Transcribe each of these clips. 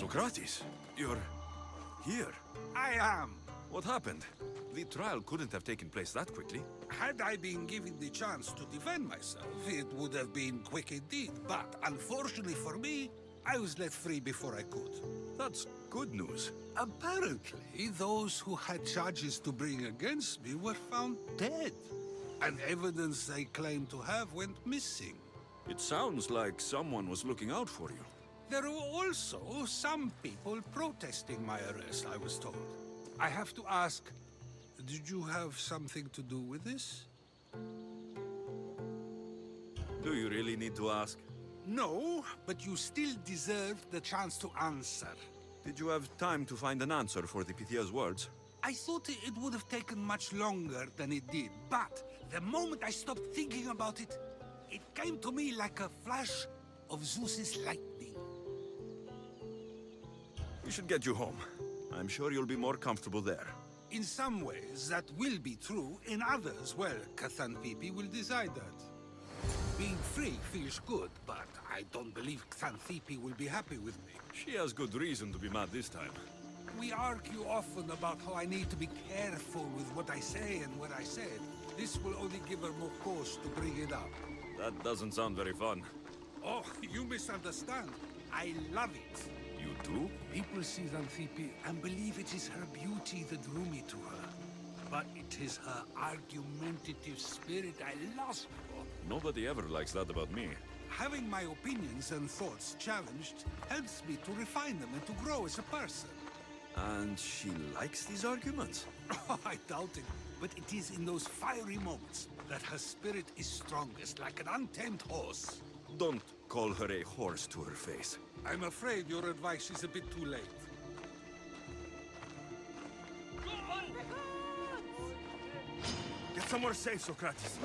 Socrates, you're here. I am. What happened? The trial couldn't have taken place that quickly. Had I been given the chance to defend myself, it would have been quick indeed. But unfortunately for me, I was let free before I could. That's good news. Apparently, those who had charges to bring against me were found dead. And evidence they claimed to have went missing. It sounds like someone was looking out for you. There were also some people protesting my arrest, I was told. I have to ask, did you have something to do with this? Do you really need to ask? No, but you still deserve the chance to answer. Did you have time to find an answer for the Pythia's words? I thought it would have taken much longer than it did, but the moment I stopped thinking about it, it came to me like a flash of Zeus's lightning. We should get you home. I'm sure you'll be more comfortable there. In some ways, that will be true. In others, well, Xanthippe will decide that. Being free feels good, but I don't believe Xanthippe will be happy with me. She has good reason to be mad this time. We argue often about how I need to be careful with what I say and what I said. This will only give her more cause to bring it up. That doesn't sound very fun. Oh, you misunderstand. I love it. You do? People see Xanthippe and believe it is her beauty that drew me to her. But it is her argumentative spirit I lust for. Nobody ever likes that about me. Having my opinions and thoughts challenged helps me to refine them and to grow as a person. And she likes these arguments? I doubt it, but it is in those fiery moments that her spirit is strongest, like an untamed horse. Don't call her a horse to her face. I'm afraid your advice is a bit too late. Get somewhere safe, Socrates.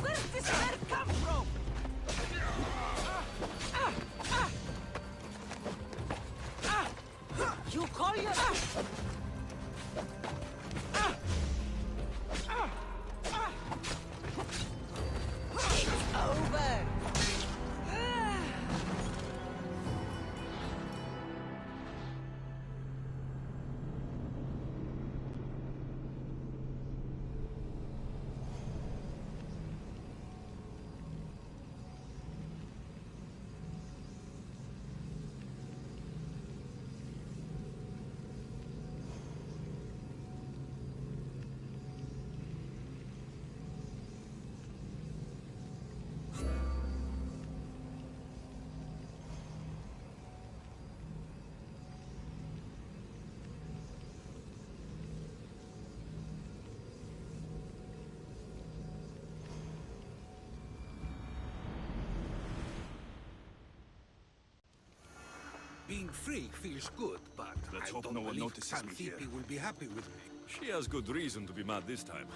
Where did this letter come from? You call your... It's over! Being free feels good, but Let's I hope don't no one believe notices me here. Xanthippe will be happy with me. She has good reason to be mad this time.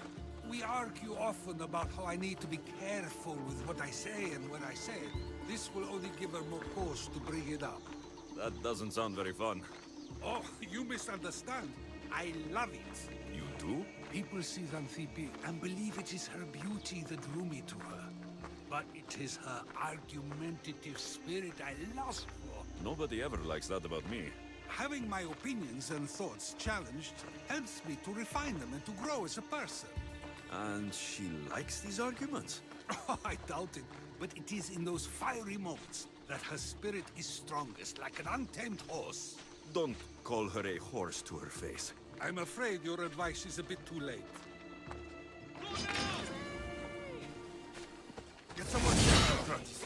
We argue often about how I need to be careful with what I say and what I said. This will only give her more cause to bring it up. That doesn't sound very fun. Oh, you misunderstand. I love it. You do? People see Xanthippe and believe it is her beauty that drew me to her. But it is her argumentative spirit I lust for. Nobody ever likes that about me. Having my opinions and thoughts challenged helps me to refine them and to grow as a person. And she likes these arguments? Oh, I doubt it, but it is in those fiery moments that her spirit is strongest, like an untamed horse. Don't call her a horse to her face. I'm afraid your advice is a bit too late. Get someone safe, Socrates.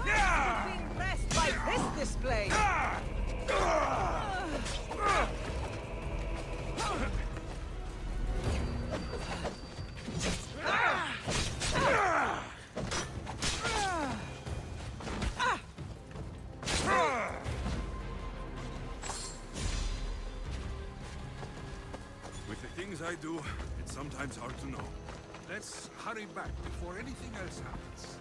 Being impressed by this display! things I do, it's sometimes hard to know. Let's hurry back before anything else happens.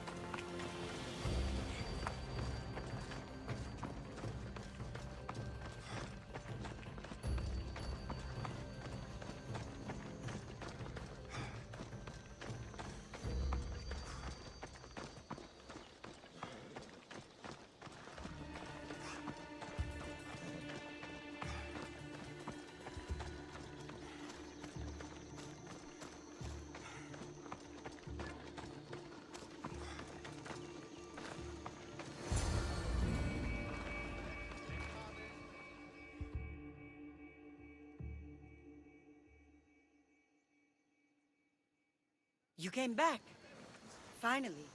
You came back. Finally.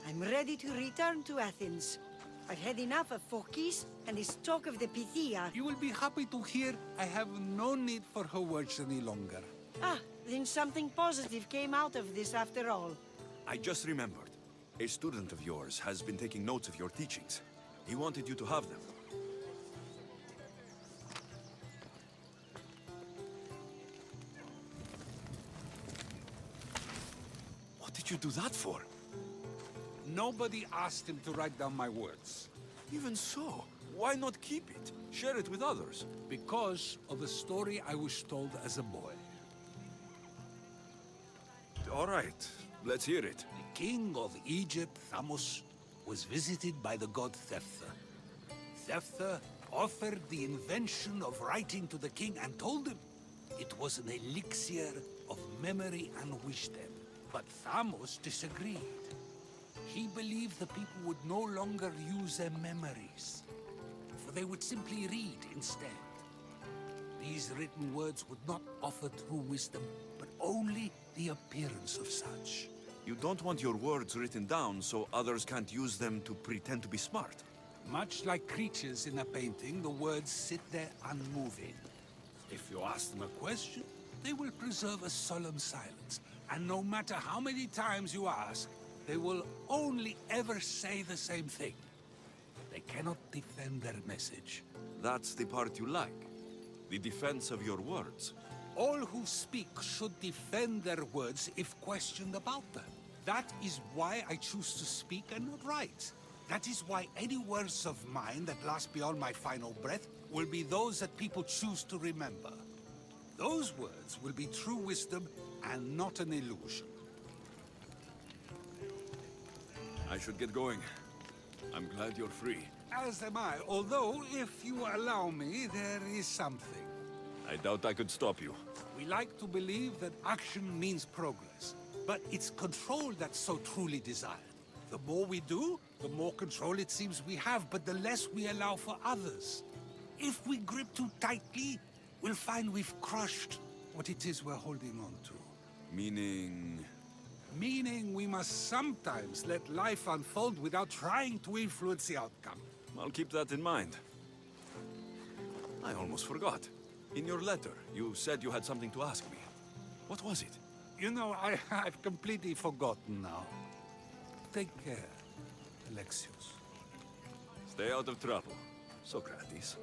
I'm ready to return to Athens. I've had enough of Phokis and his talk of the Pythia. You will be happy to hear I have no need for her words any longer. Ah, then something positive came out of this after all. I just remembered. A student of yours has been taking notes of your teachings. He wanted you to have them. What did you do that for? Nobody asked him to write down my words. Even so, why not keep it? Share it with others. Because of a story I was told as a boy. All right, let's hear it. The king of Egypt, Thamos, was visited by the god Thephtha. Thephtha offered the invention of writing to the king and told him it was an elixir of memory and wisdom. But Thamos disagreed. He believed the people would no longer use their memories, for they would simply read instead. These written words would not offer true wisdom, but only the appearance of such. You don't want your words written down so others can't use them to pretend to be smart. Much like creatures in a painting, the words sit there unmoving. If you ask them a question, they will preserve a solemn silence. And no matter how many times you ask, they will only ever say the same thing. They cannot defend their message. That's the part you like. The defense of your words. All who speak should defend their words if questioned about them. That is why I choose to speak and not write. That is why any words of mine that last beyond my final breath will be those that people choose to remember. Those words will be true wisdom and not an illusion. I should get going. I'm glad you're free. As am I, although, if you allow me, there is something. I doubt I could stop you. We like to believe that action means progress, but it's control that's so truly desired. The more we do, the more control it seems we have, but the less we allow for others. If we grip too tightly, we'll find we've crushed what it is we're holding on to. Meaning... Meaning we must sometimes let life unfold without trying to influence the outcome. I'll keep that in mind. I almost forgot. In your letter, you said you had something to ask me. What was it? You know, I've completely forgotten now. Take care, Alexios. Stay out of trouble, Socrates.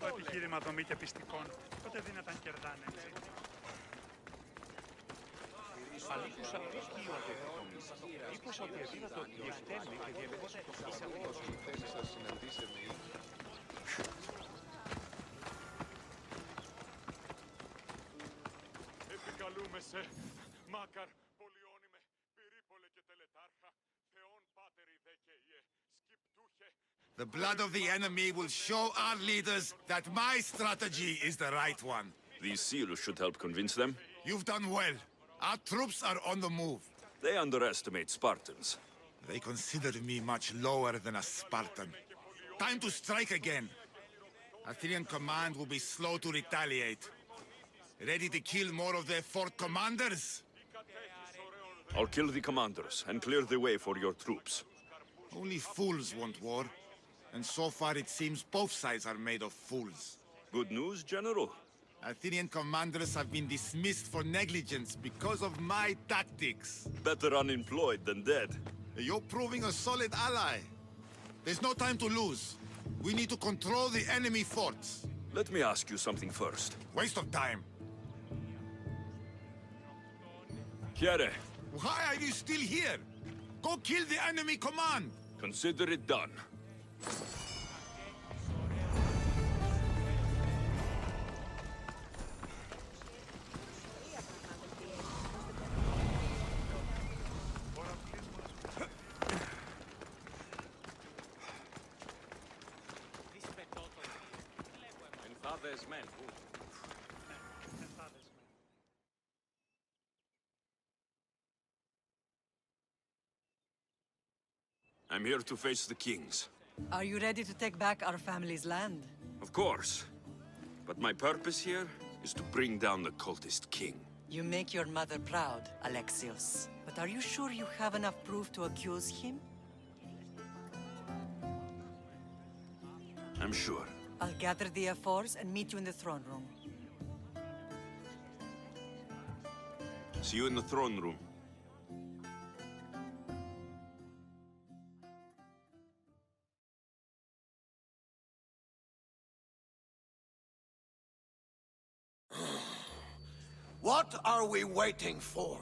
το επιχείρημα δομή και πιστικών, τότε δύναταν κερδάνε, έτσι. Αλήθουσα δίκη ο Αντιθέτομης. Είπες ότι εδίδατο διευθέμι και διαλεγόταν το εισαγωγός. Θέση σας συναντήσετε ή... Επικαλούμε σε, Μάκαρ, πολιώνυμε, πυρίπολε και τελετάρχα, Θεόν πάτερ ιδέκαιε, σκυπτούχε. The blood of the enemy will show our leaders that my strategy is the right one. These seals should help convince them. You've done well. Our troops are on the move. They underestimate Spartans. They consider me much lower than a Spartan. Time to strike again. Athenian command will be slow to retaliate. Ready to kill more of their fort commanders? I'll kill the commanders and clear the way for your troops. Only fools want war. And so far it seems both sides are made of fools. Good news, General? Athenian commanders have been dismissed for negligence because of my tactics. Better unemployed than dead. You're proving a solid ally. There's no time to lose. We need to control the enemy forts. Let me ask you something first. Waste of time. Here, Why are you still here? Go kill the enemy command. consider it done. I'm here to face the kings. Are you ready to take back our family's land? Of course. But my purpose here is to bring down the cultist king. You make your mother proud, Alexios. But are you sure you have enough proof to accuse him? I'm sure. I'll gather the F4s and meet you in the throne room. See you in the throne room. What are we waiting for?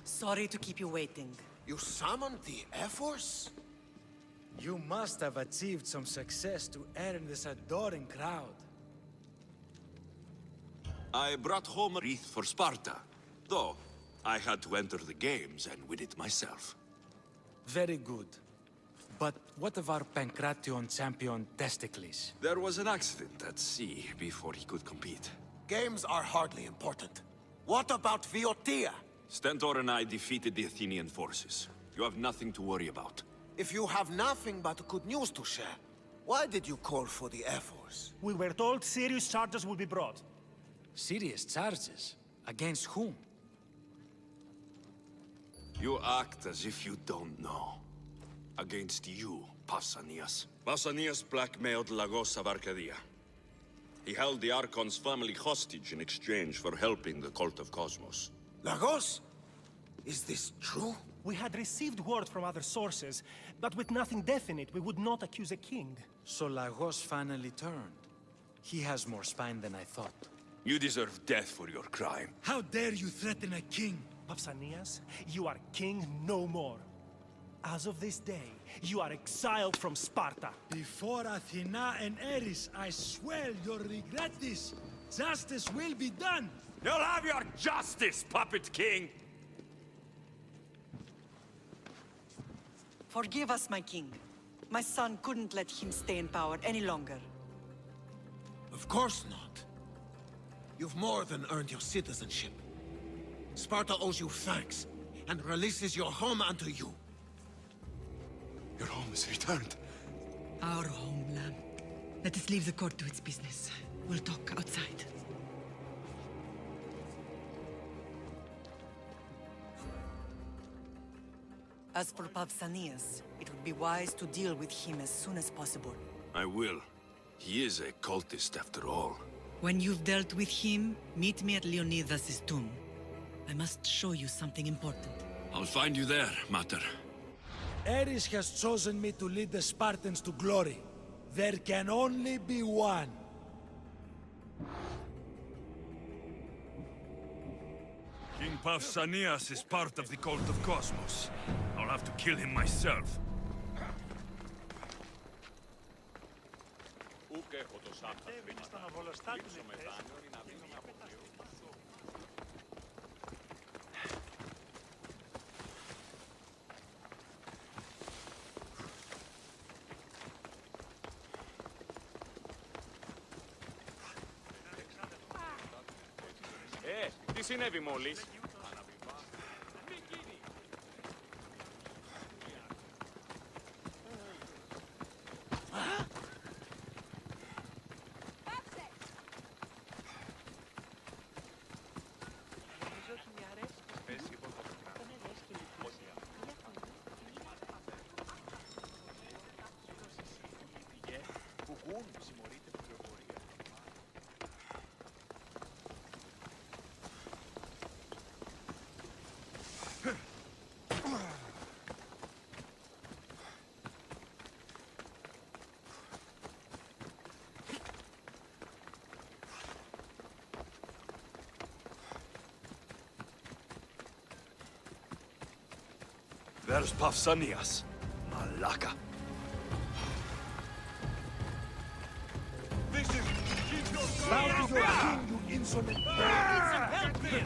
Sorry to keep you waiting. You summoned the Air Force? You must have achieved some success to earn this adoring crowd. I brought home a wreath for Sparta. Though, I had to enter the games and win it myself. Very good. But what of our Pancration champion Testicles? There was an accident at sea before he could compete. Games are hardly important. What about Viotia? Stentor and I defeated the Athenian forces. You have nothing to worry about. If you have nothing but good news to share, why did you call for the Air Force? We were told serious charges would be brought. Serious charges? Against whom? You act as if you don't know. Against you, Pausanias. Pausanias blackmailed Lagos of Arcadia. He held the Archon's family hostage in exchange for helping the cult of Cosmos. Lagos? Is this true? We had received word from other sources, but with nothing definite, we would not accuse a king. So Lagos finally turned. He has more spine than I thought. You deserve death for your crime. How dare you threaten a king? Pausanias, you are king no more. As of this day, you are exiled from Sparta. Before Athena and Eris, I swear you'll regret this. Justice will be done. You'll have your justice, puppet king! Forgive us, my king. My son couldn't let him stay in power any longer. Of course not. You've more than earned your citizenship. Sparta owes you thanks, and releases your home unto you. Your home is returned. Our homeland. Let us leave the court to its business. We'll talk outside. As for Pausanias, it would be wise to deal with him as soon as possible. I will. He is a cultist after all. When you've dealt with him, meet me at Leonidas' tomb. I must show you something important. I'll find you there, Mater. Eris has chosen me to lead the Spartans to glory. There can only be one. King Pausanias is part of the cult of Cosmos. I'll have to kill him myself. Ούτε έχω το σάπτα Έβγαινε στον αβολοστάτη λείψω με μετάνιον ή να μείνω να αποκλείω. Τι συνέβη μόλις? There's Pausanias. Malaka. Bow to your king, you insolent... Help me!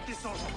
disorder.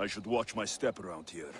I should watch my step around here.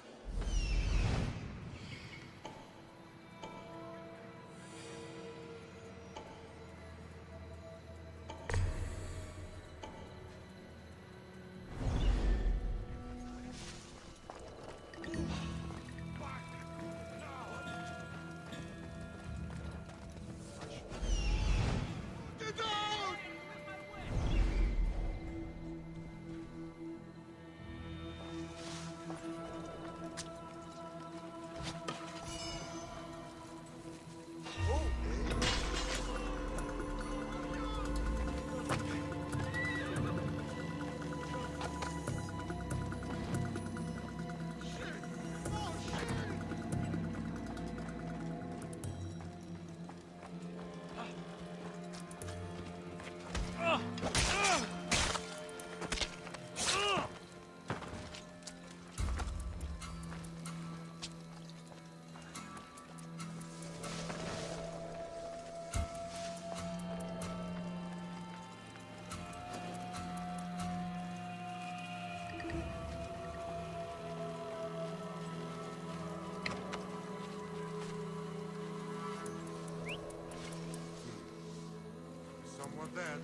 Somewhat dead.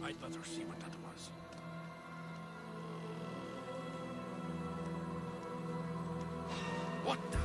I'd better see what that was. What the?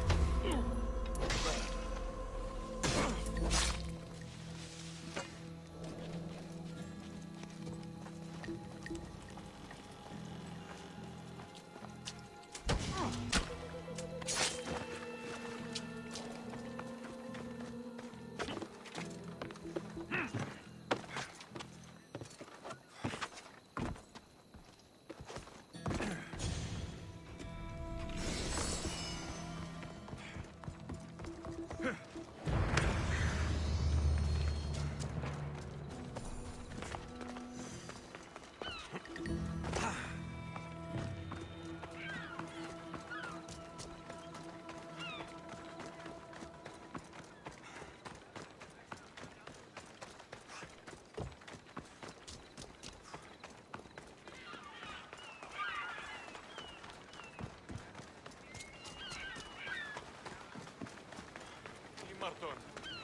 Μάρτον,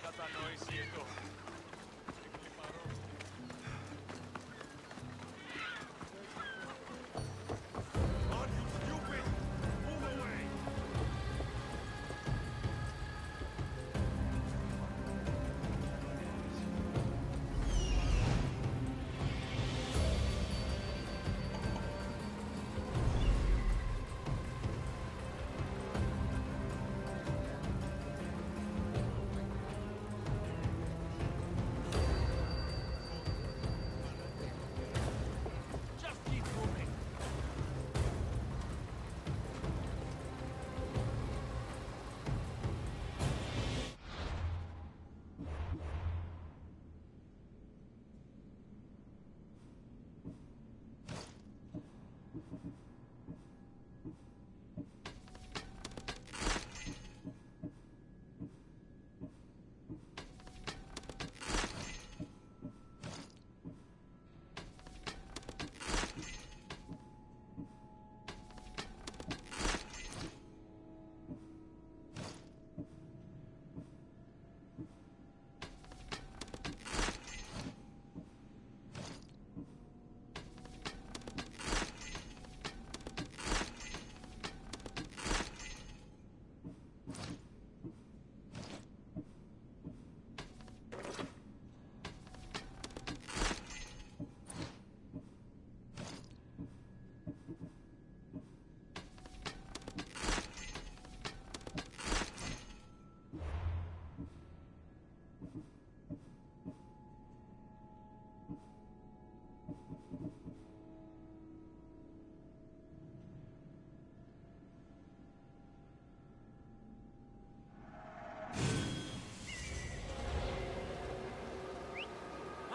κατανόηση εδώ.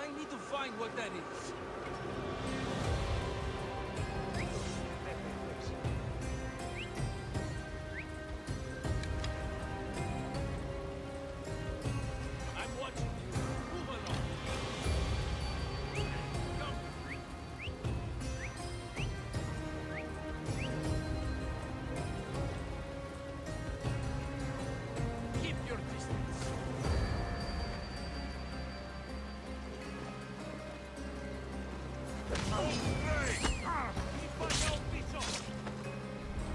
I need to find what that is. I'm watching you. Move along. Keep your distance.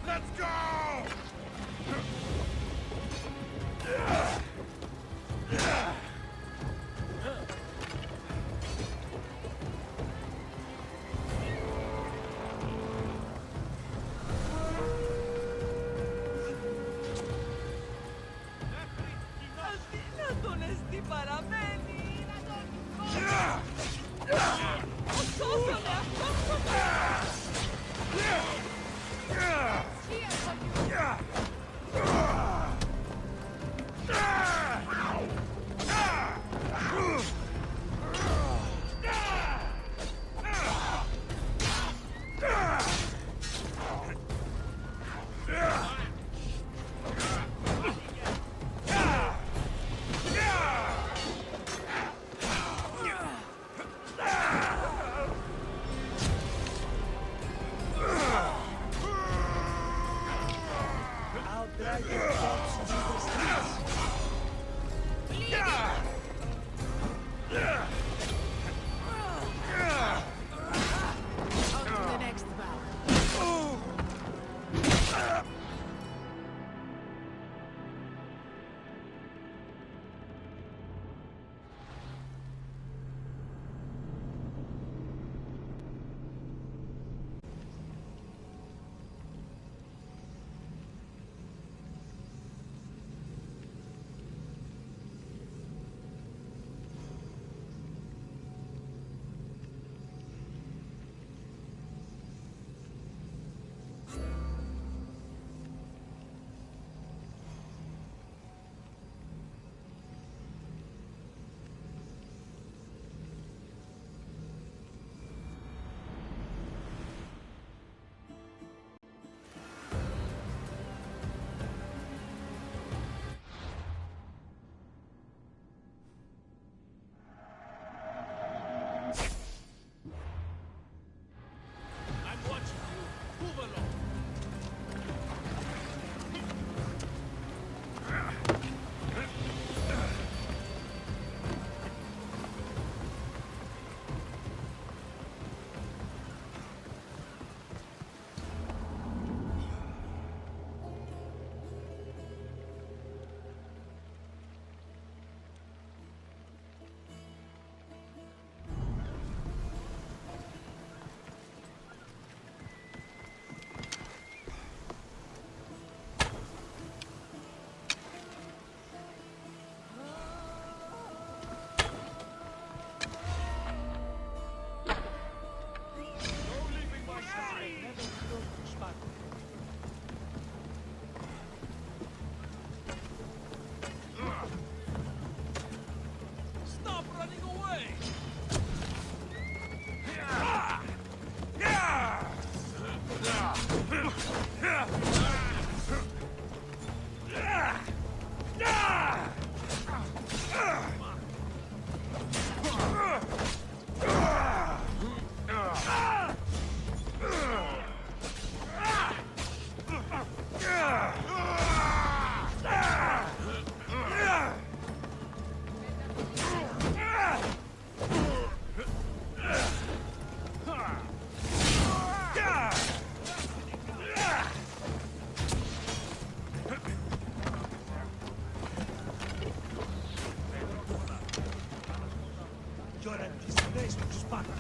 Let's go! Αδύνατον εστί παραμένει! You're a disgrace to Sparta.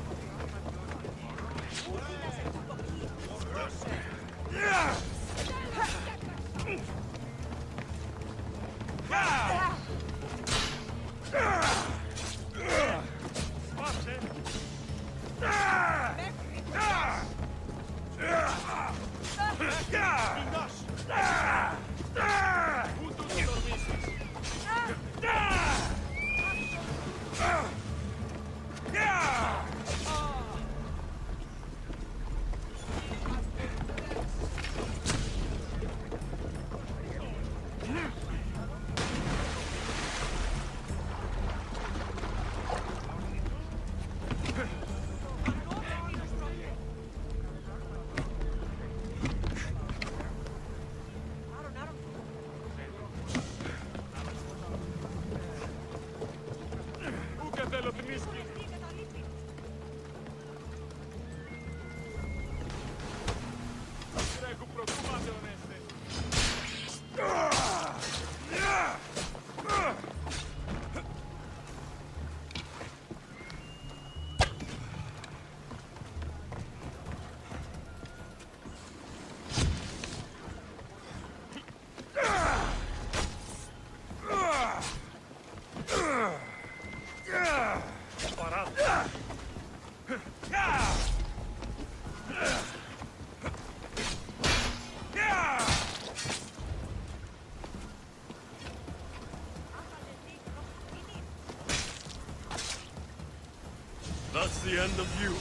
That's the end of you.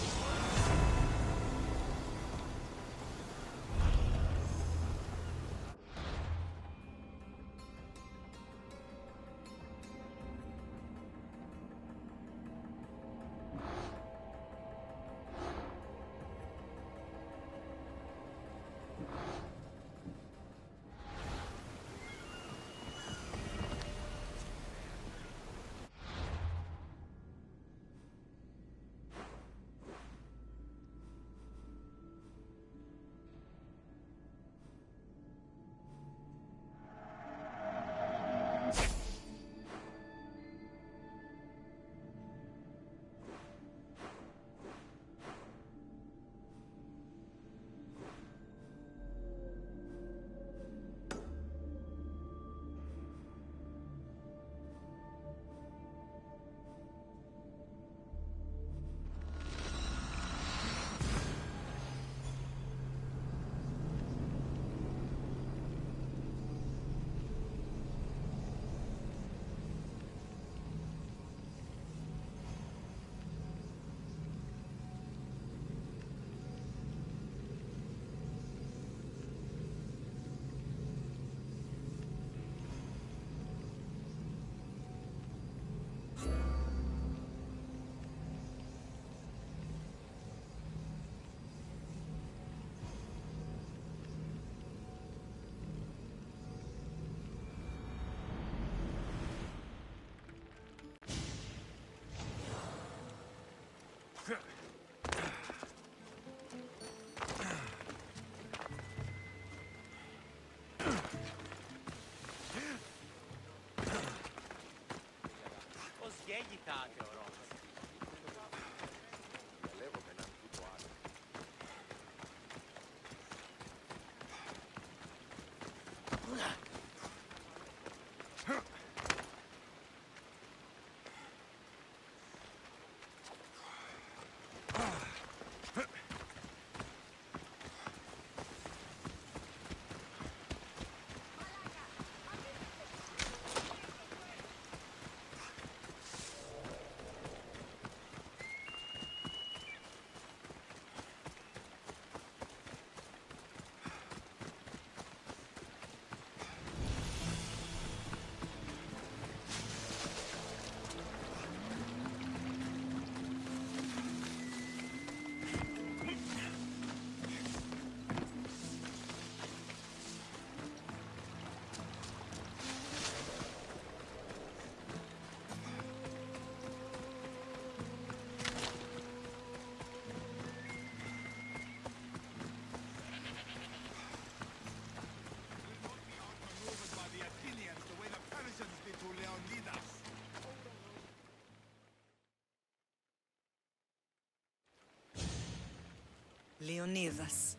Leonidas.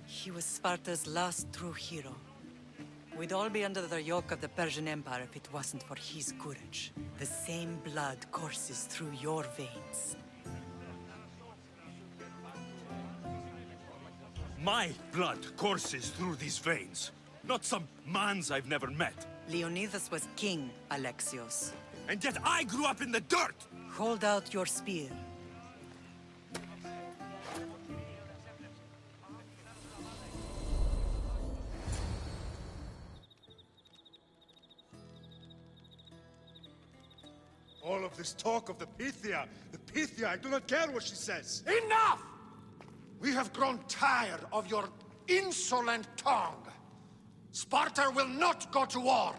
He was Sparta's last true hero. We'd all be under the yoke of the Persian Empire if it wasn't for his courage. The same blood courses through your veins. My blood courses through these veins, not some man's I've never met. Leonidas was king, Alexios. And yet I grew up in the dirt! Hold out your spear. All of this talk of the Pythia, I do not care what she says. Enough! We have grown tired of your insolent tongue. Sparta will not go to war.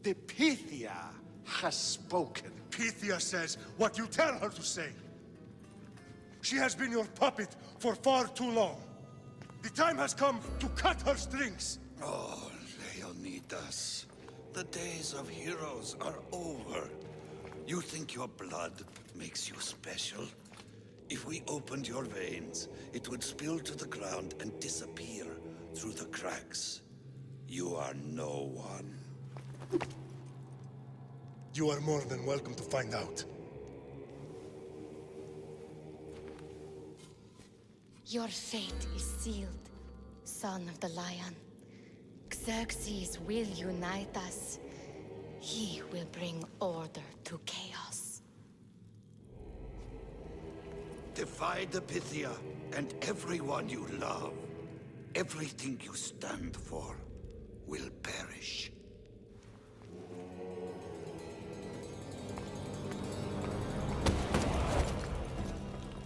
The Pythia has spoken. Pythia says what you tell her to say. She has been your puppet for far too long. The time has come to cut her strings. Oh, Leonidas. The days of heroes are over. You think your blood makes you special? If we opened your veins, it would spill to the ground and disappear through the cracks. You are no one. You are more than welcome to find out. Your fate is sealed, son of the lion. Xerxes will unite us. He will bring order to chaos. Defy the Pythia and everyone you love. Everything you stand for will perish.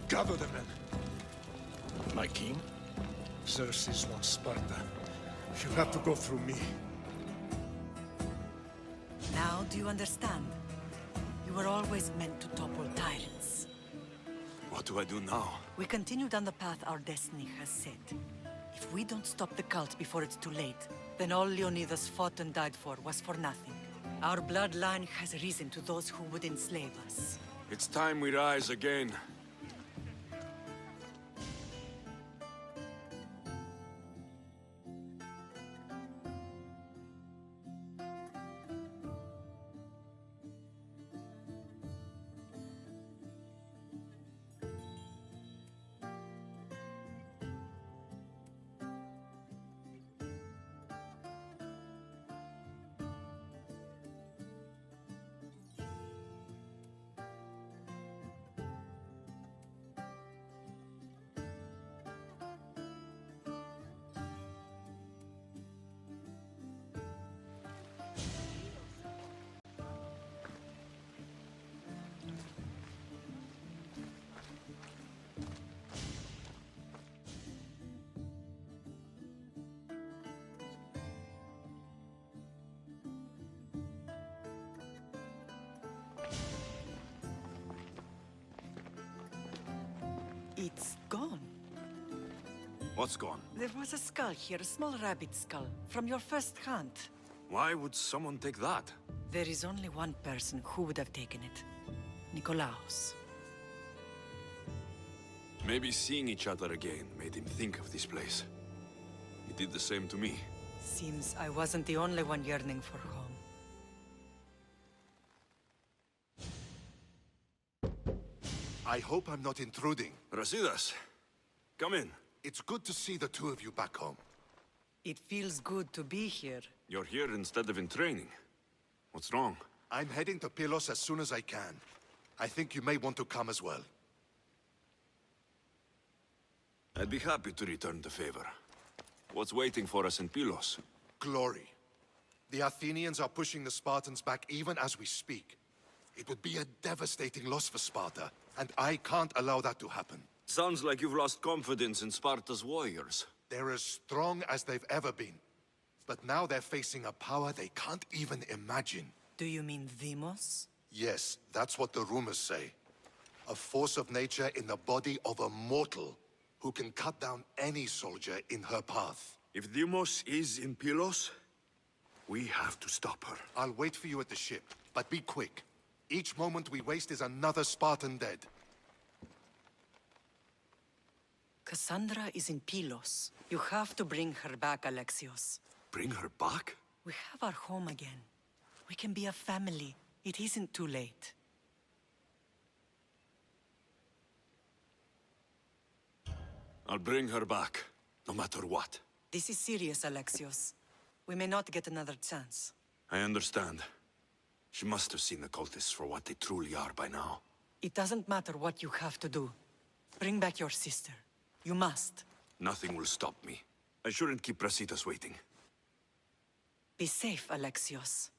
Gather the men. My king? Xerxes wants Sparta. You have to go through me. Now do you understand? You were always meant to topple tyrants. What do I do now? We continue down the path our destiny has set. If we don't stop the cult before it's too late, then all Leonidas fought and died for was for nothing. Our bloodline has risen to those who would enslave us. It's time we rise again. It's gone. What's gone? There was a skull here, a small rabbit skull, from your first hunt. Why would someone take that? There is only one person who would have taken it. Nikolaos. Maybe seeing each other again made him think of this place. He did the same to me. Seems I wasn't the only one yearning for home. I hope I'm not intruding. Brasidas, come in. It's good to see the two of you back home. It feels good to be here. You're here instead of in training. What's wrong? I'm heading to Pylos as soon as I can. I think you may want to come as well. I'd be happy to return the favor. What's waiting for us in Pylos? Glory. The Athenians are pushing the Spartans back even as we speak. It would be a devastating loss for Sparta, and I can't allow that to happen. Sounds like you've lost confidence in Sparta's warriors. They're as strong as they've ever been. But now they're facing a power they can't even imagine. Do you mean Deimos? Yes, that's what the rumors say. A force of nature in the body of a mortal who can cut down any soldier in her path. If Deimos is in Pylos, we have to stop her. I'll wait for you at the ship, but be quick. Each moment we waste is another Spartan dead. Cassandra is in Pylos. You have to bring her back, Alexios. Bring her back? We have our home again. We can be a family. It isn't too late. I'll bring her back, no matter what. This is serious, Alexios. We may not get another chance. I understand. She must have seen the cultists for what they truly are by now. It doesn't matter what you have to do. Bring back your sister. You must. Nothing will stop me. I shouldn't keep Brasitas waiting. Be safe, Alexios.